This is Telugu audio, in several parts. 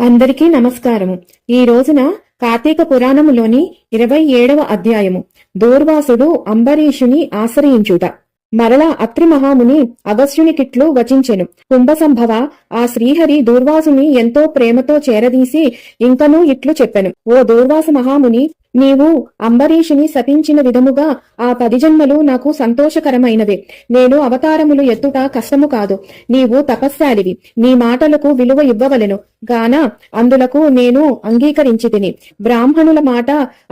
అందరికీ నమస్కారము. ఈ రోజున కార్తీక పురాణములోని 27వ అధ్యాయము దూర్వాసుడు అంబరీషుని ఆశ్రయించుట. మరల అత్రి మహాముని అగస్త్యునికిట్లు వచించెను. కుంభసంభవ, ఆ శ్రీహరి దూర్వాసుని ఎంతో ప్రేమతో చేరదీసి ఇంకనూ ఇట్లు చెప్పెను. ఓ దూర్వాసు మహాముని, నీవు అంబరీషుని శపించిన విధముగా ఆ 10 జన్మలు నాకు సంతోషకరమైనవే. నేను అవతారములు ఎత్తుట కష్టము కాదు. నీవు తపస్శాలివి, నీ మాటలకు విలువ ఇవ్వవలెను గాన అందులకు నేను అంగీకరించితిని. బ్రాహ్మణుల మాట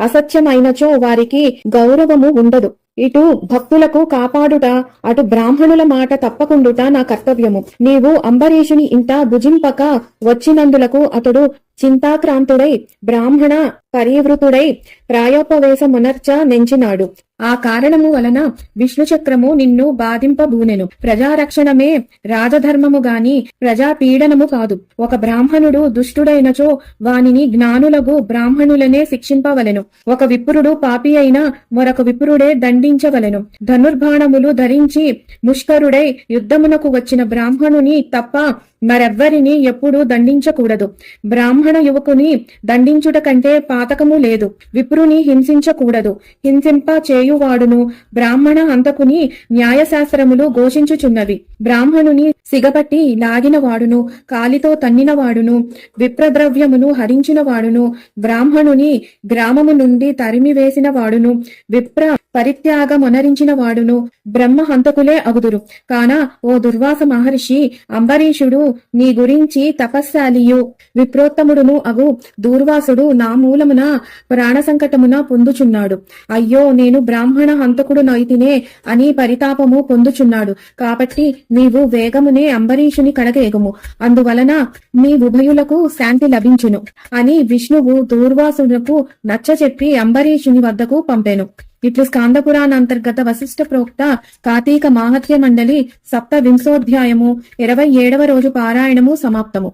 అసత్యమైనచో వారికి గౌరవము ఉండదు. ఇటు భక్తులకు కాపాడుట, అటు బ్రాహ్మణుల మాట తప్పకుండుట నా కర్తవ్యము. నీవు అంబరీషుని ఇంట భుజింపక వచ్చినందులకు అతడు చింతాక్రాంతుడై బ్రాహ్మణ పరివృతుడై ప్రాయోపవేశమునర్చ నెంచినాడు. ఆ కారణము వలన విష్ణు చక్రము నిన్ను బాధింపబూనెను. ప్రజారక్షణమే రాజధర్మము గాని ప్రజాపీడనము కాదు. ఒక బ్రాహ్మణుడు దుష్టుడైనచో వానిని జ్ఞానులగు బ్రాహ్మణులనే శిక్షింపవలెను. ఒక విప్రుడు పాపి అయినా మరొక విప్రుడే దండించవలెను. ధనుర్బాణములు ధరించి ముష్కరుడై యుద్ధమునకు వచ్చిన బ్రాహ్మణుని తప్ప మరెవ్వరిని ఎప్పుడూ దండించకూడదు. బ్రాహ్మణ యువకుని దండించుట కంటే పాతకము లేదు. విప్రుని హింసించకూడదు. హింసింప చేయువాడును బ్రాహ్మణ హంతకుని న్యాయశాస్త్రములు ఘోషించుచున్నవి. బ్రాహ్మణుని సిగపట్టి లాగిన వాడును, కాలితో తన్నిన వాడును, విప్రద్రవ్యమును హరించిన వాడును, బ్రాహ్మణుని గ్రామము నుండి తరిమివేసిన వాడును, విప్ర పరిత్యాగమొనరించిన వాడును బ్రహ్మ హంతకులే అగుదురు. కాన ఓ దుర్వాస మహర్షి, అంబరీషుడు నీ గురించి తపస్శాలియు విప్రోత్తముడును అగు దూర్వాసుడు నా మూలమున ప్రాణ సంకటమున పొందుచున్నాడు. అయ్యో, నేను బ్రాహ్మణ హంతకుడు నైతినే అని పరితాపము పొందుచున్నాడు. కాబట్టి నీవు వేగమునే అంబరీషుని కడగేగము. అందువలన మీ ఉభయులకు శాంతి లభించును అని విష్ణువు దూర్వాసునకు నచ్చచెప్పి అంబరీషుని వద్దకు పంపెను. ఇట్లు స్కాంద పురాణ అంతర్గత వశిష్ఠ ప్రోక్త కార్తీక మాహత్య మండలి 27వ అధ్యాయము 27వ రోజు పారాయణము సమాప్తము.